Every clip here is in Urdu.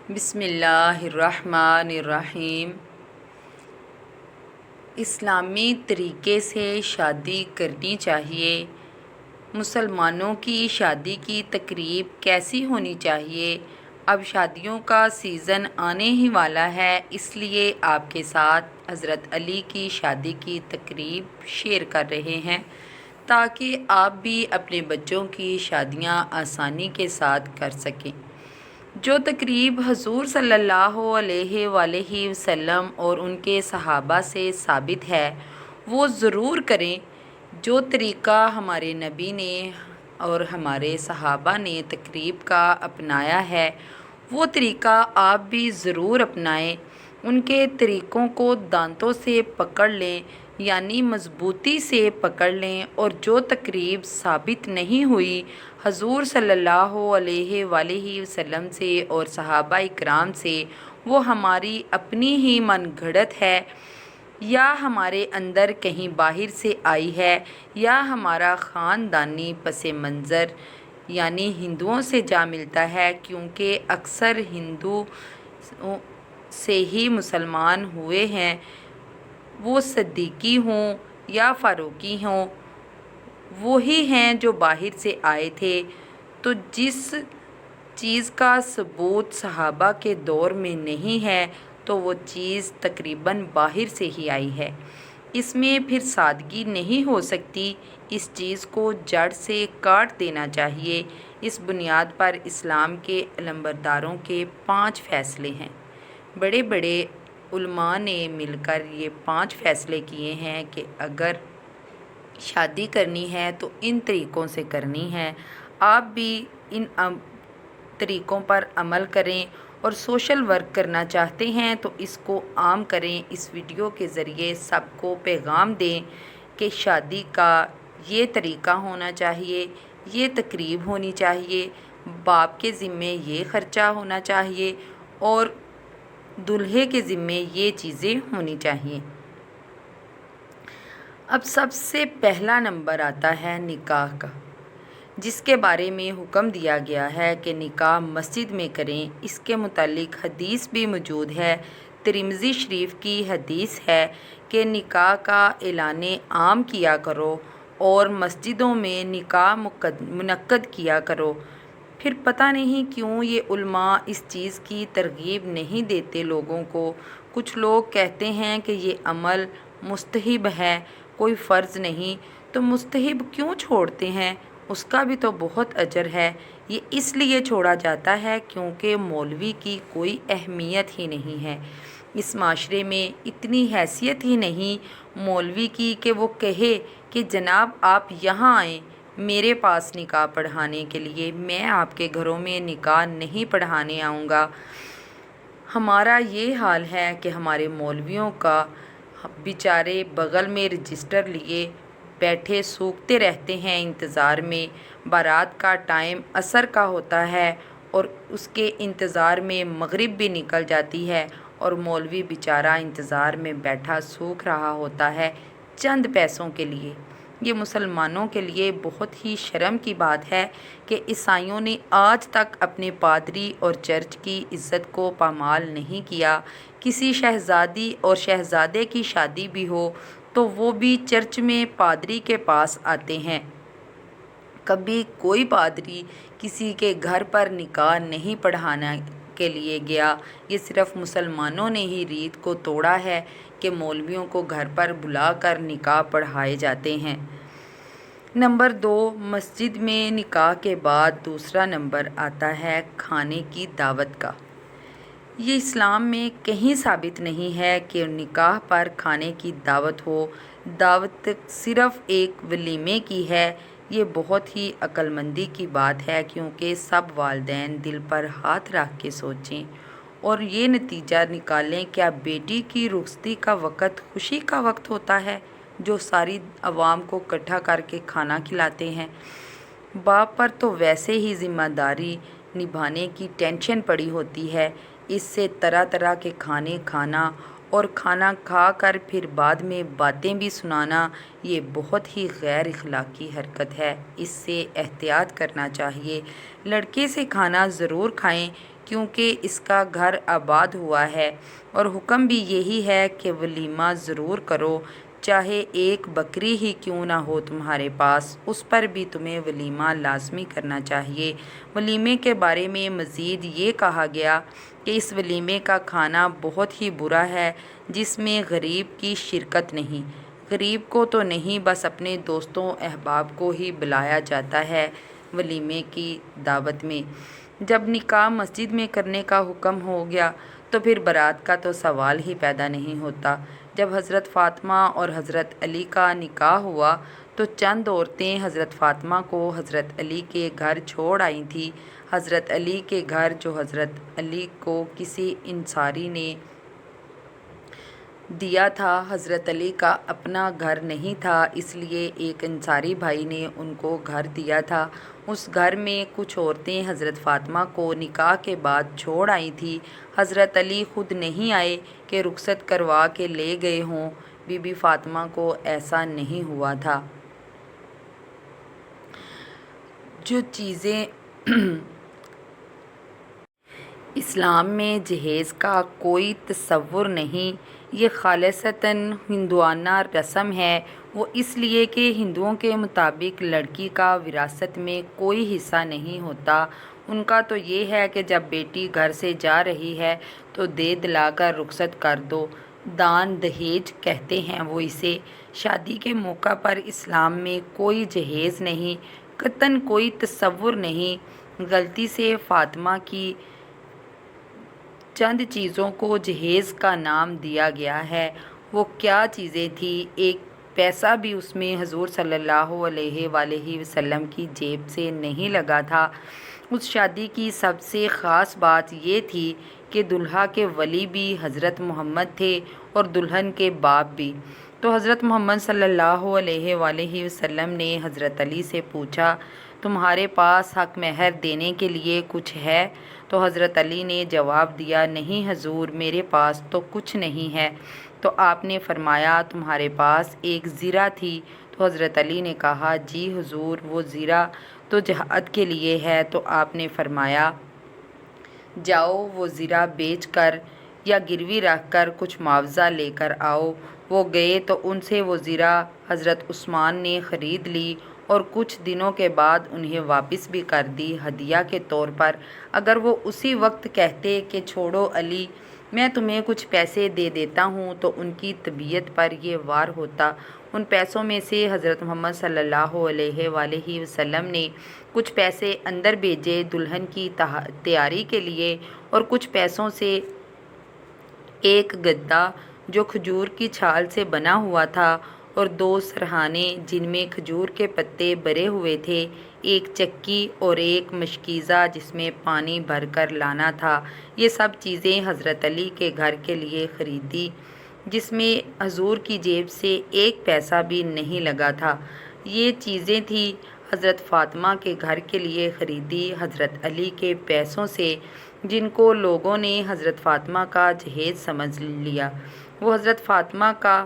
بسم اللہ الرحمن الرحیم۔ اسلامی طریقے سے شادی کرنی چاہیے۔ مسلمانوں کی شادی کی تقریب کیسی ہونی چاہیے؟ اب شادیوں کا سیزن آنے ہی والا ہے، اس لیے آپ کے ساتھ حضرت علی کی شادی کی تقریب شیئر کر رہے ہیں تاکہ آپ بھی اپنے بچوں کی شادیاں آسانی کے ساتھ کر سکیں۔ جو تقریب حضور صلی اللہ علیہ وآلہ وسلم اور ان کے صحابہ سے ثابت ہے وہ ضرور کریں۔ جو طریقہ ہمارے نبی نے اور ہمارے صحابہ نے تقریب کا اپنایا ہے وہ طریقہ آپ بھی ضرور اپنائیں۔ ان کے طریقوں کو دانتوں سے پکڑ لیں، یعنی مضبوطی سے پکڑ لیں، اور جو تقریب ثابت نہیں ہوئی حضور صلی اللہ علیہ وآلہ وسلم سے اور صحابہ اکرام سے، وہ ہماری اپنی ہی من گھڑت ہے یا ہمارے اندر کہیں باہر سے آئی ہے یا ہمارا خاندانی پس منظر یعنی ہندوؤں سے جا ملتا ہے، کیونکہ اکثر ہندو سے ہی مسلمان ہوئے ہیں، وہ صدیقی ہوں یا فاروقی ہوں، وہی ہیں جو باہر سے آئے تھے۔ تو جس چیز کا ثبوت صحابہ کے دور میں نہیں ہے تو وہ چیز تقریباً باہر سے ہی آئی ہے، اس میں پھر سادگی نہیں ہو سکتی۔ اس چیز کو جڑ سے کاٹ دینا چاہیے۔ اس بنیاد پر اسلام کے علمبرداروں کے 5 فیصلے ہیں۔ بڑے بڑے علماء نے مل کر یہ 5 فیصلے کیے ہیں کہ اگر شادی کرنی ہے تو ان طریقوں سے کرنی ہے۔ آپ بھی ان طریقوں پر عمل کریں، اور سوشل ورک کرنا چاہتے ہیں تو اس کو عام کریں۔ اس ویڈیو کے ذریعے سب کو پیغام دیں کہ شادی کا یہ طریقہ ہونا چاہیے، یہ تقریب ہونی چاہیے، باپ کے ذمے یہ خرچہ ہونا چاہیے اور دولہے کے ذمے یہ چیزیں ہونی چاہیے۔ اب سب سے پہلا نمبر آتا ہے نکاح کا، جس کے بارے میں حکم دیا گیا ہے کہ نکاح مسجد میں کریں۔ اس کے متعلق حدیث بھی موجود ہے۔ ترمذی شریف کی حدیث ہے کہ نکاح کا اعلان عام کیا کرو اور مسجدوں میں نکاح منعقد کیا کرو۔ پھر پتہ نہیں کیوں یہ علماء اس چیز کی ترغیب نہیں دیتے لوگوں کو۔ کچھ لوگ کہتے ہیں کہ یہ عمل مستحب ہے، کوئی فرض نہیں، تو مستحب کیوں چھوڑتے ہیں؟ اس کا بھی تو بہت اجر ہے۔ یہ اس لیے چھوڑا جاتا ہے کیونکہ مولوی کی کوئی اہمیت ہی نہیں ہے، اس معاشرے میں اتنی حیثیت ہی نہیں مولوی کی کہ وہ کہے کہ جناب آپ یہاں آئیں میرے پاس نکاح پڑھانے کے لیے، میں آپ کے گھروں میں نکاح نہیں پڑھانے آؤں گا۔ ہمارا یہ حال ہے کہ ہمارے مولویوں کا بیچارے بغل میں رجسٹر لیے بیٹھے سوکھتے رہتے ہیں انتظار میں۔ بارات کا ٹائم عصر کا ہوتا ہے اور اس کے انتظار میں مغرب بھی نکل جاتی ہے اور مولوی بیچارہ انتظار میں بیٹھا سوکھ رہا ہوتا ہے چند پیسوں کے لیے۔ یہ مسلمانوں کے لیے بہت ہی شرم کی بات ہے کہ عیسائیوں نے آج تک اپنے پادری اور چرچ کی عزت کو پامال نہیں کیا۔ کسی شہزادی اور شہزادے کی شادی بھی ہو تو وہ بھی چرچ میں پادری کے پاس آتے ہیں۔ کبھی کوئی پادری کسی کے گھر پر نکاح نہیں پڑھانے کے لیے گیا۔ یہ صرف مسلمانوں نے ہی ریت کو توڑا ہے کہ مولویوں کو گھر پر بلا کر نکاح پڑھائے جاتے ہیں۔ نمبر 2، مسجد میں نکاح کے بعد دوسرا نمبر آتا ہے کھانے کی دعوت کا۔ یہ اسلام میں کہیں ثابت نہیں ہے کہ نکاح پر کھانے کی دعوت ہو۔ دعوت صرف ایک ولیمے کی ہے۔ یہ بہت ہی عقل مندی کی بات ہے، کیونکہ سب والدین دل پر ہاتھ رکھ کے سوچیں اور یہ نتیجہ نکالیں کیا بیٹی کی رخصتی کا وقت خوشی کا وقت ہوتا ہے جو ساری عوام کو اکٹھا کر کے کھانا کھلاتے ہیں؟ باپ پر تو ویسے ہی ذمہ داری نبھانے کی ٹینشن پڑی ہوتی ہے، اس سے طرح طرح کے کھانے کھانا اور کھانا کھا کر پھر بعد میں باتیں بھی سنانا، یہ بہت ہی غیر اخلاقی حرکت ہے۔ اس سے احتیاط کرنا چاہیے۔ لڑکے سے کھانا ضرور کھائیں، کیونکہ اس کا گھر آباد ہوا ہے، اور حکم بھی یہی ہے کہ ولیمہ ضرور کرو، چاہے ایک بکری ہی کیوں نہ ہو تمہارے پاس، اس پر بھی تمہیں ولیمہ لازمی کرنا چاہیے۔ ولیمے کے بارے میں مزید یہ کہا گیا کہ اس ولیمے کا کھانا بہت ہی برا ہے جس میں غریب کی شرکت نہیں۔ غریب کو تو نہیں، بس اپنے دوستوں احباب کو ہی بلایا جاتا ہے ولیمے کی دعوت میں۔ جب نکاح مسجد میں کرنے کا حکم ہو گیا تو پھر بارات کا تو سوال ہی پیدا نہیں ہوتا۔ جب حضرت فاطمہ اور حضرت علی کا نکاح ہوا تو چند عورتیں حضرت فاطمہ کو حضرت علی کے گھر چھوڑ آئی تھیں۔ حضرت علی کے گھر، جو حضرت علی کو کسی انصاری نے دیا تھا، حضرت علی کا اپنا گھر نہیں تھا، اس لیے ایک انصاری بھائی نے ان کو گھر دیا تھا۔ اس گھر میں کچھ عورتیں حضرت فاطمہ کو نکاح کے بعد چھوڑ آئی تھیں۔ حضرت علی خود نہیں آئے کہ رخصت کروا کے لے گئے ہوں، بی بی فاطمہ کو ایسا نہیں ہوا تھا۔ جو چیزیں اسلام میں جہیز کا کوئی تصور نہیں، یہ خالصتاً ہندوانہ رسم ہے، وہ اس لیے کہ ہندوؤں کے مطابق لڑکی کا وراثت میں کوئی حصہ نہیں ہوتا۔ ان کا تو یہ ہے کہ جب بیٹی گھر سے جا رہی ہے تو دے دلا کر رخصت کر دو، دان دہیج کہتے ہیں وہ اسے۔ شادی کے موقع پر اسلام میں کوئی جہیز نہیں، قطعاً کوئی تصور نہیں۔ غلطی سے فاطمہ کی چند چیزوں کو جہیز کا نام دیا گیا ہے۔ وہ کیا چیزیں تھیں؟ ایک پیسہ بھی اس میں حضور صلی اللہ علیہ وآلہ وسلم کی جیب سے نہیں لگا تھا۔ اس شادی کی سب سے خاص بات یہ تھی کہ دولہا کے ولی بھی حضرت محمد تھے اور دلہن کے باپ بھی۔ تو حضرت محمد صلی اللہ علیہ وآلہ وسلم نے حضرت علی سے پوچھا، تمہارے پاس حق مہر دینے کے لیے کچھ ہے؟ تو حضرت علی نے جواب دیا، نہیں حضور، میرے پاس تو کچھ نہیں ہے۔ تو آپ نے فرمایا، تمہارے پاس ایک زرہ تھی؟ تو حضرت علی نے کہا، جی حضور، وہ زرہ تو جہاد کے لیے ہے۔ تو آپ نے فرمایا، جاؤ وہ زرہ بیچ کر یا گروی رکھ کر کچھ معاوضہ لے کر آؤ۔ وہ گئے تو ان سے وہ زرہ حضرت عثمان نے خرید لی اور کچھ دنوں کے بعد انہیں واپس بھی کر دی ہدیہ کے طور پر۔ اگر وہ اسی وقت کہتے کہ چھوڑو علی، میں تمہیں کچھ پیسے دے دیتا ہوں، تو ان کی طبیعت پر یہ وار ہوتا۔ ان پیسوں میں سے حضرت محمد صلی اللہ علیہ وآلہ وسلم نے کچھ پیسے اندر بھیجے دلہن کی تیاری کے لیے، اور کچھ پیسوں سے ایک گدا جو کھجور کی چھال سے بنا ہوا تھا، اور 2 سرہانے جن میں کھجور کے پتے بھرے ہوئے تھے، ایک چکی اور ایک مشکیزہ جس میں پانی بھر کر لانا تھا۔ یہ سب چیزیں حضرت علی کے گھر کے لیے خریدی، جس میں حضور کی جیب سے ایک پیسہ بھی نہیں لگا تھا۔ یہ چیزیں تھیں حضرت فاطمہ کے گھر کے لیے خریدی حضرت علی کے پیسوں سے، جن کو لوگوں نے حضرت فاطمہ کا جہیز سمجھ لیا۔ وہ حضرت فاطمہ کا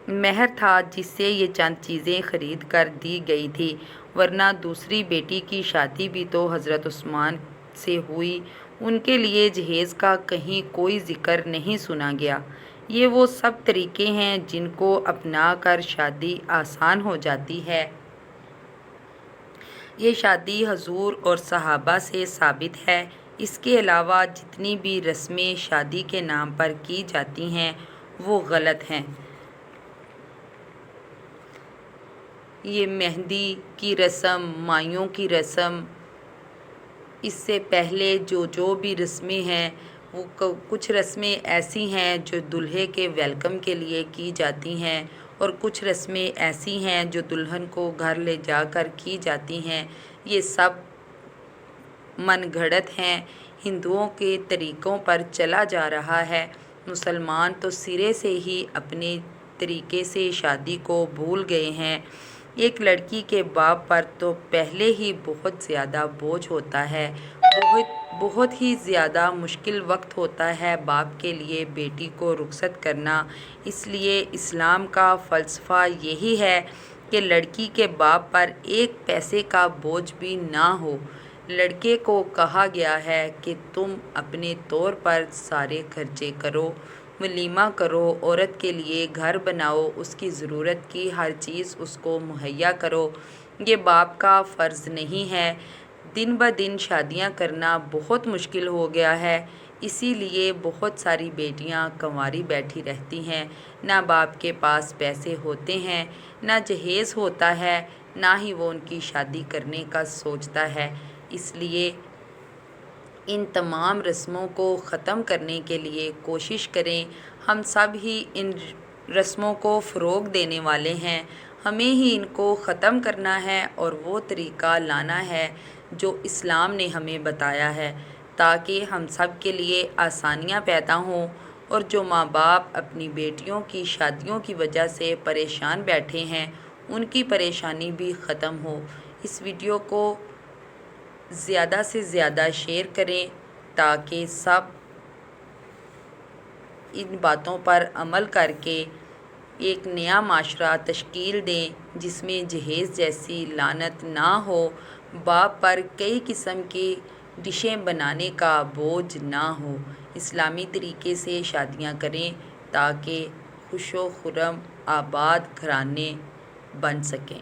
مہر تھا جس سے یہ چند چیزیں خرید کر دی گئی تھی، ورنہ دوسری بیٹی کی شادی بھی تو حضرت عثمان سے ہوئی، ان کے لیے جہیز کا کہیں کوئی ذکر نہیں سنا گیا۔ یہ وہ سب طریقے ہیں جن کو اپنا کر شادی آسان ہو جاتی ہے۔ یہ شادی حضور اور صحابہ سے ثابت ہے۔ اس کے علاوہ جتنی بھی رسمیں شادی کے نام پر کی جاتی ہیں وہ غلط ہیں۔ یہ مہندی کی رسم، مائیوں کی رسم، اس سے پہلے جو بھی رسمیں ہیں، وہ کچھ رسمیں ایسی ہیں جو دلہے کے ویلکم کے لیے کی جاتی ہیں، اور کچھ رسمیں ایسی ہیں جو دلہن کو گھر لے جا کر کی جاتی ہیں۔ یہ سب من گھڑت ہیں، ہندوؤں کے طریقوں پر چلا جا رہا ہے۔ مسلمان تو سرے سے ہی اپنے طریقے سے شادی کو بھول گئے ہیں۔ ایک لڑکی کے باپ پر تو پہلے ہی بہت زیادہ بوجھ ہوتا ہے، بہت ہی زیادہ مشکل وقت ہوتا ہے باپ کے لیے بیٹی کو رخصت کرنا۔ اس لیے اسلام کا فلسفہ یہی ہے کہ لڑکی کے باپ پر ایک پیسے کا بوجھ بھی نہ ہو۔ لڑکے کو کہا گیا ہے کہ تم اپنے طور پر سارے خرچے کرو، ولیمہ کرو، عورت کے لیے گھر بناؤ، اس کی ضرورت کی ہر چیز اس کو مہیا کرو۔ یہ باپ کا فرض نہیں ہے۔ دن بدن شادیاں کرنا بہت مشکل ہو گیا ہے، اسی لیے بہت ساری بیٹیاں کنواری بیٹھی رہتی ہیں۔ نہ باپ کے پاس پیسے ہوتے ہیں، نہ جہیز ہوتا ہے، نہ ہی وہ ان کی شادی کرنے کا سوچتا ہے۔ اس لیے ان تمام رسموں کو ختم کرنے کے لیے کوشش کریں۔ ہم سب ہی ان رسموں کو فروغ دینے والے ہیں، ہمیں ہی ان کو ختم کرنا ہے اور وہ طریقہ لانا ہے جو اسلام نے ہمیں بتایا ہے، تاکہ ہم سب کے لیے آسانیاں پیدا ہوں، اور جو ماں باپ اپنی بیٹیوں کی شادیوں کی وجہ سے پریشان بیٹھے ہیں ان کی پریشانی بھی ختم ہو۔ اس ویڈیو کو زیادہ سے زیادہ شیئر کریں تاکہ سب ان باتوں پر عمل کر کے ایک نیا معاشرہ تشکیل دیں جس میں جہیز جیسی لعنت نہ ہو، باپ پر کئی قسم کی ڈشیں بنانے کا بوجھ نہ ہو۔ اسلامی طریقے سے شادیاں کریں تاکہ خوش و خرم آباد گھرانے بن سکیں۔